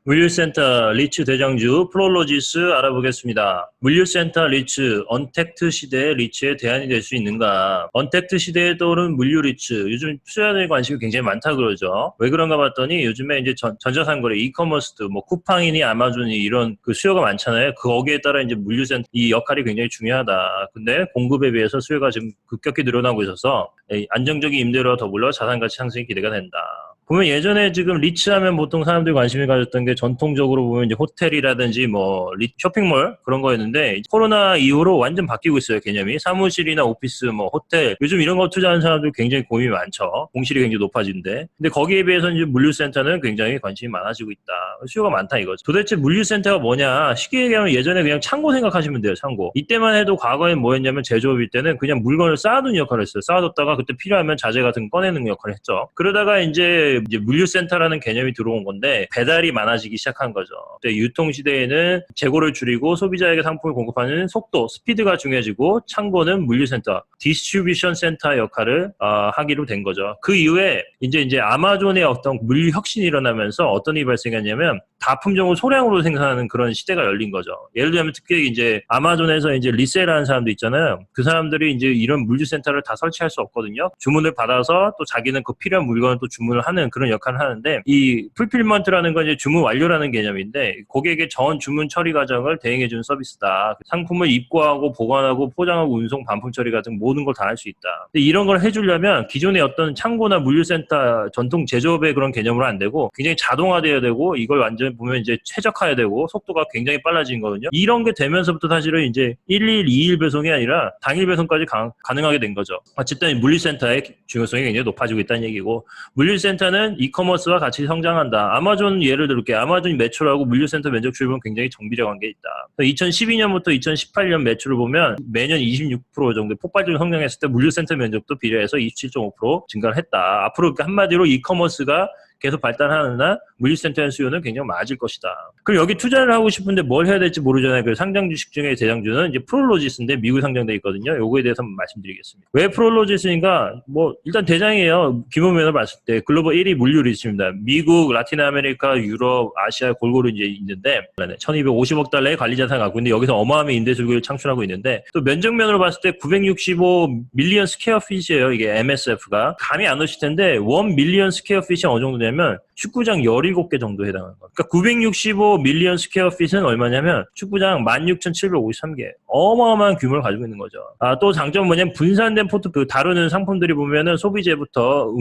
물류센터 리츠 대장주 프롤로지스 알아보겠습니다. 물류센터 리츠, 언택트 시대의 리츠에 대안이 될 수 있는가? 언택트 시대에 떠오른 물류 리츠, 요즘 투자자들의 관심이 굉장히 많다 그러죠. 왜 그런가 봤더니 요즘에 이제 전자상거래, 이커머스도 뭐 쿠팡이니 아마존이 이런 그 수요가 많잖아요. 거기에 따라 이제 물류센터 이 역할이 굉장히 중요하다. 근데 공급에 비해서 수요가 지금 급격히 늘어나고 있어서 안정적인 임대료와 더불어 자산가치 상승이 기대가 된다. 보면 예전에 지금 리츠하면 보통 사람들이 관심을 가졌던 게 전통적으로 보면 이제 호텔이라든지 뭐 쇼핑몰 그런 거였는데 코로나 이후로 완전 바뀌고 있어요, 개념이. 사무실이나 오피스, 뭐 호텔, 요즘 이런 거 투자하는 사람들 굉장히 고민이 많죠. 공실이 굉장히 높아진대. 근데 거기에 비해서 이제 물류센터는 굉장히 관심이 많아지고 있다. 수요가 많다 이거죠. 도대체 물류센터가 뭐냐? 쉽게 얘기하면 예전에 그냥 창고 생각하시면 돼요, 창고. 이때만 해도 과거엔 뭐였냐면 제조업일 때는 그냥 물건을 쌓아두는 역할을 했어요. 쌓아뒀다가 그때 필요하면 자재 같은 거 꺼내는 역할을 했죠. 그러다가 이제 물류센터라는 개념이 들어온 건데 배달이 많아지기 시작한 거죠. 그때 유통시대에는 재고를 줄이고 소비자에게 상품을 공급하는 속도, 스피드가 중요해지고 창고는 물류센터, 디스트리뷰션 센터 역할을 하기로 된 거죠. 그 이후에 이제 아마존의 어떤 물류 혁신이 일어나면서 어떤 일이 발생했냐면 다품종을 소량으로 생산하는 그런 시대가 열린 거죠. 예를 들면 특히 이제 아마존에서 이제 리셀하는 사람도 있잖아요. 그 사람들이 이제 이런 물류센터를 다 설치할 수 없거든요. 주문을 받아서 또 자기는 그 필요한 물건을 또 주문을 하는 그런 역할을 하는데, 이 풀필먼트라는 건 이제 주문 완료라는 개념인데 고객의 전 주문 처리 과정을 대행해주는 서비스다. 상품을 입고하고 보관하고 포장하고 운송, 반품 처리 같은 모든 걸 다 할 수 있다. 근데 이런 걸 해주려면 기존의 어떤 창고나 물류센터 전통 제조업의 그런 개념으로 안 되고 굉장히 자동화돼야 되고 이걸 완전히 보면 이제 최적화해야 되고 속도가 굉장히 빨라진 거거든요. 이런 게 되면서부터 사실은 이제 1일, 2일 배송이 아니라 당일 배송까지 가능하게 된 거죠. 어쨌든 물류센터의 중요성이 굉장히 높아지고 있다는 얘기고, 물류센터는 이커머스와 같이 성장한다. 아마존 예를 들을게요. 아마존 매출하고 물류센터 면적률 보면 굉장히 정비례 관계에 있다. 2012년부터 2018년 매출을 보면 매년 26% 정도 폭발적으로 성장했을 때 물류센터 면적도 비례해서 27.5% 증가를 했다. 앞으로 한마디로 이커머스가 계속 발달하는 한 물류센터의 수요는 굉장히 많아질 것이다. 그럼 여기 투자를 하고 싶은데 뭘 해야 될지 모르잖아요. 그 상장 주식 중에 대장주는 이제 프롤로지스인데 미국에 상장돼 있거든요. 요거에 대해서 한번 말씀드리겠습니다. 왜 프롤로지스인가? 뭐 일단 대장이에요. 규모면을 봤을 때 글로벌 1위 물류 리츠입니다. 미국, 라틴 아메리카, 유럽, 아시아 골고루 이제 있는데 1,250억 달러의 관리 자산을 갖고 있는데 여기서 어마어마한 임대 수익을 창출하고 있는데, 또 면적면으로 봤을 때 965 밀리언 스퀘어 핏이에요. 이게 MSF가 감이 안 오실 텐데 1 밀리언 스퀘어 핏이 어느 정도 되면 축구장 17개 정도 해당하는 거예요. 그러니까 965 밀리언 스퀘어 핏은 얼마냐면 축구장 16,753개. 어마어마한 규모를 가지고 있는 거죠. 또 장점은 뭐냐면 분산된 그 다루는 상품들이 보면은 소비재부터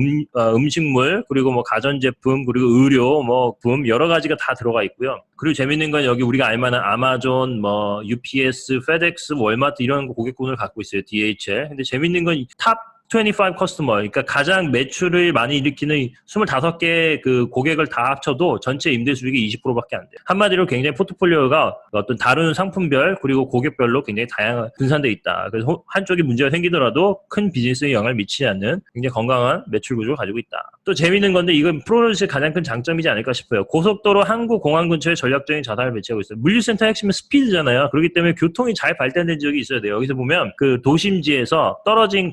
음식물, 그리고 뭐 가전제품, 그리고 의료, 뭐 품 여러 가지가 다 들어가 있고요. 그리고 재밌는 건 여기 우리가 알만한 아마존, 뭐 UPS, 페덱스, 월마트 이런 고객군을 갖고 있어요. DHL. 근데 재밌는 건 탑 25 커스터머, 그러니까 가장 매출을 많이 일으키는 25개 그 고객을 다 합쳐도 전체 임대 수익이 20%밖에 안 돼요. 한마디로 굉장히 포트폴리오가 어떤 다루는 상품별 그리고 고객별로 굉장히 다양한 분산돼 있다. 그래서 한쪽에 문제가 생기더라도 큰 비즈니스에 영향을 미치지 않는 굉장히 건강한 매출 구조를 가지고 있다. 또 재밌는 건데 이건 프로로지스의 가장 큰 장점이지 않을까 싶어요. 고속도로 항구 공항 근처에 전략적인 자산을 배치하고 있어요. 물류센터 핵심은 스피드잖아요. 그렇기 때문에 교통이 잘 발달된 지역이 있어야 돼요. 여기서 보면 그 도심지에서 떨어진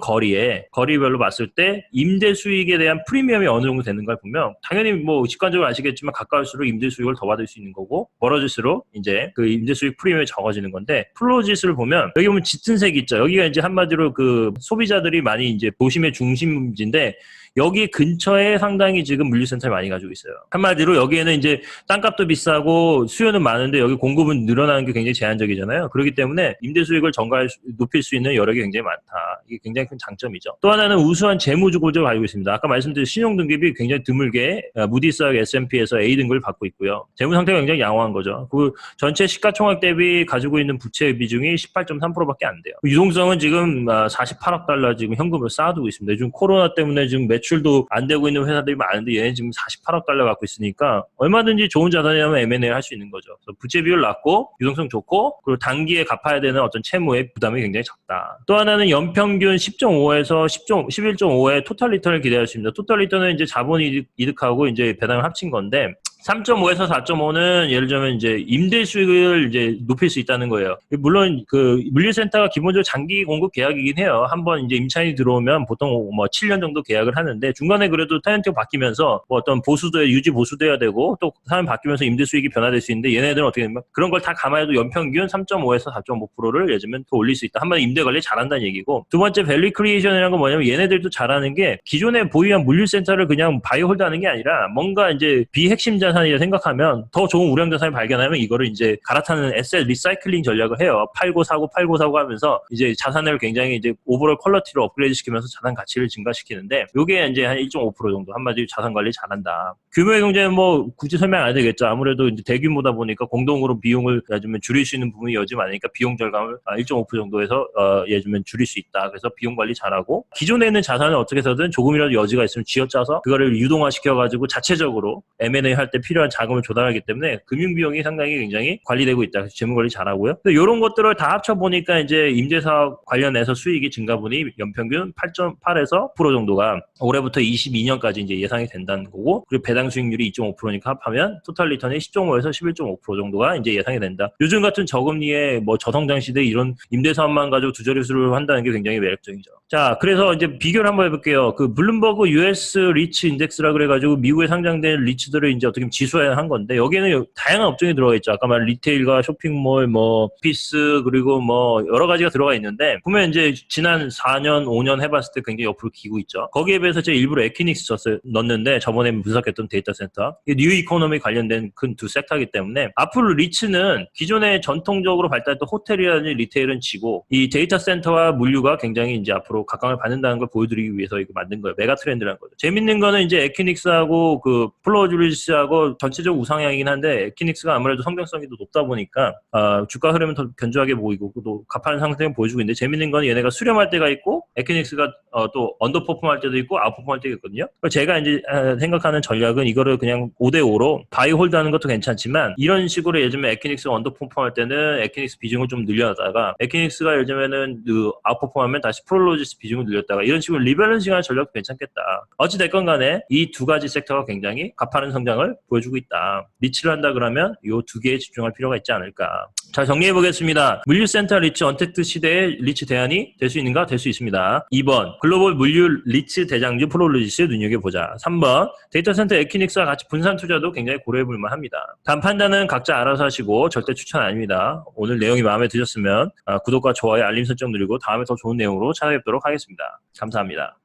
거리별로 봤을 때 임대 수익에 대한 프리미엄이 어느 정도 되는 걸 보면 당연히 뭐 직관적으로 아시겠지만 가까울수록 임대 수익을 더 받을 수 있는 거고, 멀어질수록 이제 그 임대 수익 프리미엄이 적어지는 건데, 플로지스를 보면 여기 보면 짙은 색이 있죠. 여기가 이제 한마디로 그 소비자들이 많이 이제 도심의 중심지인데 여기 근처에 상당히 지금 물류센터를 많이 가지고 있어요. 한마디로 여기에는 이제 땅값도 비싸고 수요는 많은데 여기 공급은 늘어나는 게 굉장히 제한적이잖아요. 그렇기 때문에 임대 수익을 높일 수 있는 여력이 굉장히 많다. 이게 굉장히 큰 장점이죠. 또 하나는 우수한 재무주 구조를 가지고 있습니다. 아까 말씀드린 신용등급이 굉장히 드물게 무디스하고 S&P에서 A 등급을 받고 있고요. 재무 상태가 굉장히 양호한 거죠. 그 전체 시가총액 대비 가지고 있는 부채 비중이 18.3%밖에 안 돼요. 유동성은 지금 48억 달러 지금 현금을 쌓아두고 있습니다. 요즘 코로나 때문에 지금 매출도 안 되고 있는 회사들이 많은데 얘는 지금 48억 달러 갖고 있으니까 얼마든지 좋은 자산이라면 M&A 할 수 있는 거죠. 그래서 부채 비율 낮고 유동성 좋고 그리고 단기에 갚아야 되는 어떤 채무의 부담이 굉장히 적다. 또 하나는 연평균 10.5에서 11.5의 토탈 리턴을 기대할 수 있습니다. 토탈 리턴은 이제 자본 이득하고 이제 배당을 합친 건데 3.5에서 4.5는 예를 들면 이제 임대 수익을 이제 높일 수 있다는 거예요. 물론 그 물류센터가 기본적으로 장기 공급 계약이긴 해요. 한번 이제 임차인이 들어오면 보통 뭐 7년 정도 계약을 하는데 중간에 그래도 테넌트가 바뀌면서 뭐 어떤 유지 보수돼야 되고 또 사람이 바뀌면서 임대 수익이 변화될 수 있는데 얘네들은 어떻게 되면 그런 걸 다 감안해도 연평균 3.5에서 4.5%를 예전면 더 올릴 수 있다. 한번 임대 관리 잘한다는 얘기고 두 번째 밸류 크리에이션이라는 건 뭐냐면 얘네들도 잘하는 게 기존에 보유한 물류센터를 그냥 바이홀드하는 게 아니라 뭔가 이제 비핵심 자산이라 생각하면 더 좋은 우량 자산을 발견하면 이거를 이제 갈아타는 에셋 리사이클링 전략을 해요. 팔고 사고 하면서 이제 자산을 굉장히 이제 오버롤 퀄리티로 업그레이드 시키면서 자산 가치를 증가시키는데 요게 이제 한 1.5% 정도 한마디로 자산 관리 잘한다. 규모의 경제는 뭐 굳이 설명 안 해도 되겠죠. 아무래도 이제 대규모다 보니까 공동으로 비용을 요즘은 줄일 수 있는 부분이 여지 많으니까 비용 절감을 1.5% 정도에서 요즘은 줄일 수 있다. 그래서 비용 관리 잘하고 기존에 있는 자산을 어떻게 해서든 조금이라도 여지가 있으면 쥐어짜서 그거를 유동화시켜가지고 자체적으로 M&A 할 때 필요한 자금을 조달하기 때문에 금융 비용이 상당히 굉장히 관리되고 있다. 그래서 재무 관리 잘하고요. 이런 것들을 다 합쳐 보니까 이제 임대사업 관련해서 수익이 증가분이 연평균 8.8에서 10% 정도가 올해부터 22년까지 이제 예상이 된다는 거고 그리고 배당 수익률이 2.5%니까 합하면 토탈 리턴이 10.5에서 11.5% 정도가 이제 예상이 된다. 요즘 같은 저금리에 뭐 저성장 시대 이런 임대사업만 가지고 두 자릿수를 한다는 게 굉장히 매력적이죠. 자, 그래서 이제 비교를 한번 해볼게요. 그 블룸버그 US 리츠 인덱스라 그래가지고 미국에 상장된 리츠들을 이제 어떻게 보면 지수화한 건데 여기에는 다양한 업종이 들어가 있죠. 아까 말한 리테일과 쇼핑몰, 뭐 오피스 그리고 뭐 여러 가지가 들어가 있는데 보면 이제 지난 4년, 5년 해봤을 때 굉장히 옆으로 기고 있죠. 거기에 비해서 제가 일부러 에키닉스 넣었는데 저번에 분석했던 데이터 센터 뉴 이코노미 관련된 큰 두 섹터이기 때문에 앞으로 리츠는 기존에 전통적으로 발달했던 호텔이라든지 리테일은 지고 이 데이터 센터와 물류가 굉장히 이제 앞으로 각광을 받는다는 걸 보여드리기 위해서 이거 만든 거예요. 메가 트렌드라는 거죠. 재밌는 거는 이제 에키닉스하고 그 플로주리스하고 전체적 우상향이긴 한데 에키닉스가 아무래도 성장성이 더 높다 보니까 주가 흐름은 더 견조하게 보이고 또 가파른 상승을 보여주고 있는데 재밌는 건 얘네가 수렴할 때가 있고 에키닉스가 또 언더퍼폼할 때도 있고 아웃퍼폼할 때가 있거든요. 제가 이제 생각하는 전략은 이거를 그냥 5대5로 바이홀드하는 것도 괜찮지만 이런 식으로 예를 들면 에키닉스가 언더퍼폼할 때는 에키닉스 비중을 좀 늘려다가 에키닉스가 예를 들면은 그 아웃퍼폼하면 다시 프롤로지스 비중을 늘렸다가 이런 식으로 리밸런싱하는 전략도 괜찮겠다. 어찌됐건 간에 이 두 가지 섹터가 굉장히 가파른 성장을 보여주고 있다. 리치를 한다 그러면 이 두 개에 집중할 필요가 있지 않을까. 자, 정리해 보겠습니다. 물류센터 리츠 언택트 시대의 리츠 대안이 될 수 있는가? 될 수 있습니다. 2번 글로벌 물류 리츠 대장주 프롤로지스 눈여겨보자. 3번 데이터 센터 에키닉스와 같이 분산 투자도 굉장히 고려해 볼 만합니다. 다음 판단은 각자 알아서 하시고 절대 추천 아닙니다. 오늘 내용이 마음에 드셨으면 구독과 좋아요 알림 설정 누르고 다음에 더 좋은 내용으로 찾아뵙도록 하겠습니다. 감사합니다.